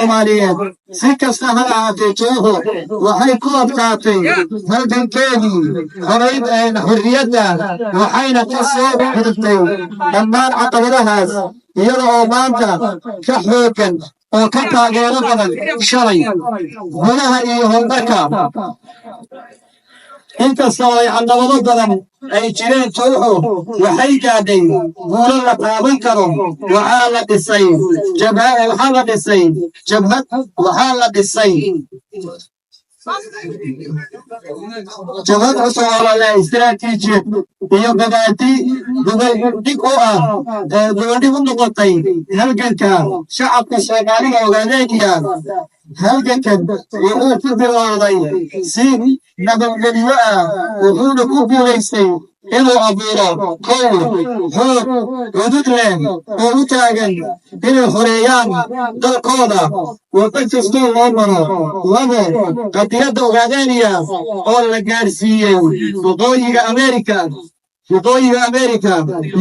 Soomaaliyeed si kasta ha ahaatee joogo waxay ku adkaatay halgankeedii xorriyadda waxayna ka soo gudubtay dhammaan caqabadahaas iyada oo maanta ka xooggan oo ka taageero badan shalay gudaha iyo horumarka inkasta oo ay caqabado badan ay jireen jowxo waxay gaadhay guulo la taaban karo waxaa la dhisay jabhad waxaa la dhisay jabhad cusub oo leh istiraatiijiyad iyo gabaati dib u ah gabadhig u noqotay halganka shacabka Soomaaliga ogaadeenaya halgankan wuxuu ku bilowday si nabadgelyo ah wuxuuna ku guulaystay inuu abuuro kow xoog cudud leh oo u taagan inay xoreeyaan dalkooda waddan kastoo loo maro labo qadiyadda ogaadeenaya oo la gaarsiiyey waqooyiga Ameerika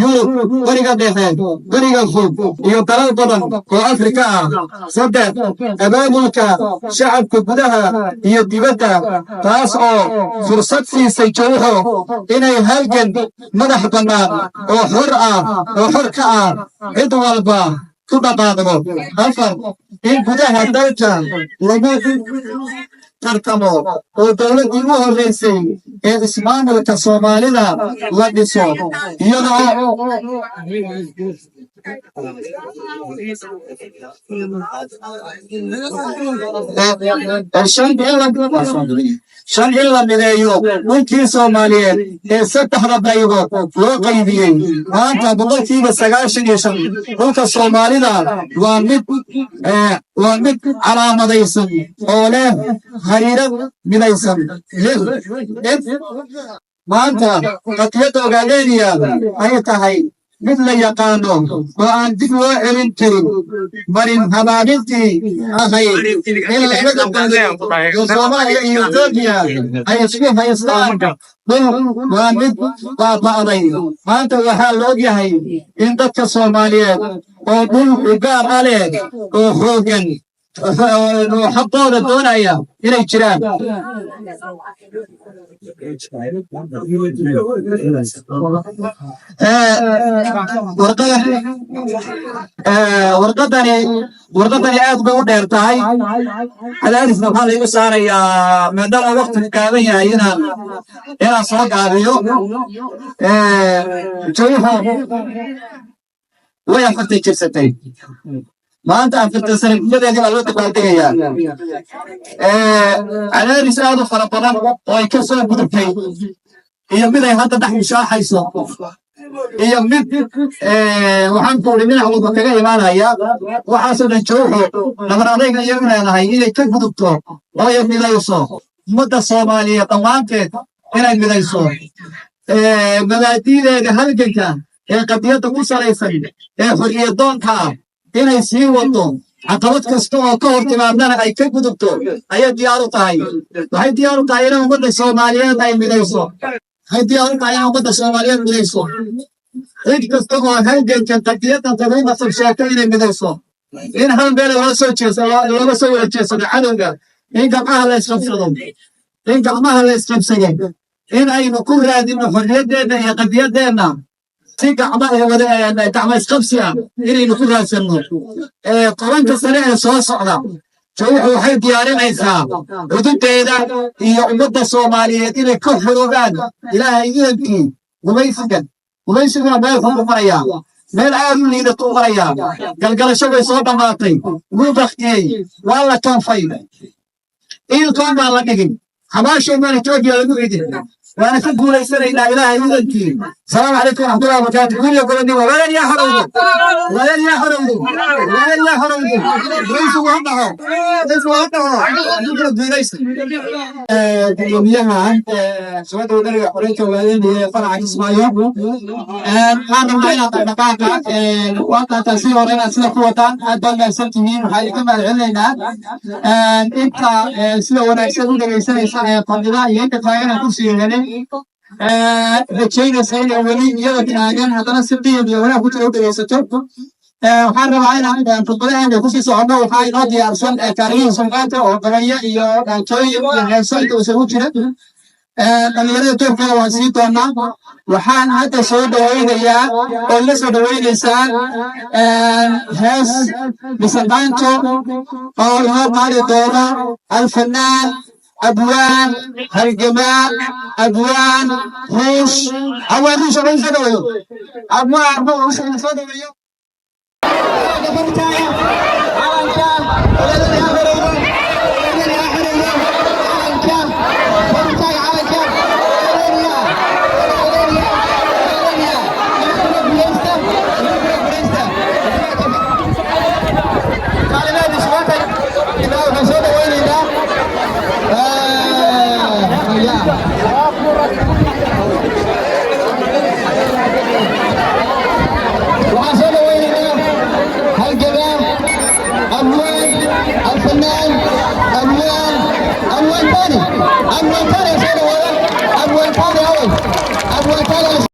Yurub bariga dhexe bariga fog iyo dalal badan oo Afrika ah saddex abaabulka shacabka gudaha iyo dibadda taas oo fursad siisay jowxo inay halgan madax bannaan oo xor ka ah cid walba ku dhaqaaqdo afar in gudaha dalka lagu tartamo oo dowladdii u horreysay ee ismaamulka Soomaalida la dhiso iyadoo shan in la mideeyo dhulkii Soomaaliyeed ee saddexda qaybood loo qaybiyey maanta 95% dhulka Soomaalida waa mid calaamadaysan oo leh hariirad midaysan maanta qadiyadda ogaadeenaya ay tahay mid la yaqaano oo aan dib loo celin karin marin habaanintii ahayd in labada dowladood Soomaaliya iyo Itoobiya ay isku haystaan dhul waa mid baaba'day maanta waxaa la ogyahay in dadka Soomaaliyeed oo dhul u gaar ah leh oo xooggan oo xaqooda doonaya inay jiraan warqadani aad bay u dheer tahay cadaadisna waxaa laygu saarayaa maadaama waqtigu gaaban yahay inaan soo gaabiyo jowxo way afartay jirsatay maanta 40 sano gudaheedii baa loo dabaaldegayaa cadaadis aad u fara badan oo ay ka soo gudubtay iyo mid ay hadda dhex mushaaxayso iyo mid waxaan ku dhinac walba kaga imaanaya waxaasoo dhan jowxo nabar adayga iyagu leedahay inay ka gudubto oo ay midayso ummadda Soomaaliyeed dhammaanteed inay midayso mabaadi'deeda halganka ee qadiyadda ku salaysan ee xorriyadoonka ah inay sii wado caqabad kasta oo ka hor timaadana ay ka gudubto ayay diyaar u tahay waxay diyaar u tahay in ummadda Soomaaliyeed ay midayso cid kasta oo halgankan qadiyaddan tabuuqa sheegtay inay midayso in hal meel looga soo wada jeedsado cadowga in gacmaha la isqabsado in aynu ku raadino xorriyaddeena iyo qadiyaddeena si gacmo isqabsi ah inaynu ku raadsanno tobanka sane ee soo socda jowxo waxay diyaarinaysaa xududeeda iyo ummadda Soomaaliyeed inay ka xoroobaan ilaahay idankii gumaysiguna meel xun u marayaa meel aad u liidato u marayaa galgalasho bay soo dhammaatay wuu baktiyey waa la toonfay iilkoon baan la dhigin xabaashay maan Itoobiya lagu ridin وانا كنت اقول ليس الى اله الا انت. السلام عليكم ورحمه الله وبركاته. كل يقول ولن يحرموا ليس وحده يوميها انت سواد ودري قريت وبعدين طلع اسماعيل انا معنا دقائق وقت تسير لنا سنه قوتان ادل سنتين waxay ka malcelinayna inta sida wanaagsan u dhageysanaysa ee qandida iyo inta taageerada ku siiyeen rajaynaysa inay weli iyada taagan haddana si qiim iyo wanaag ku jira u dhageysato waxaan rabaa inaan khudbadaheena kusii socono waxaa inoo diyaarsan kaariyihin suuqaanta oo gabayo iyo dhaantooyin iyo heeso inta isugu jira dhalinyarada turkana waan sii doonaa waxaan hadda soo dhawaynayaa oo la soo dhawaynaysaan hees bisandaanto oo inoo qaadi doona alfanaan أبوان هالجماع أبوان هوش أبوان هوش من سدويو أبوان هوش من سدويو الفنان أموال ثاني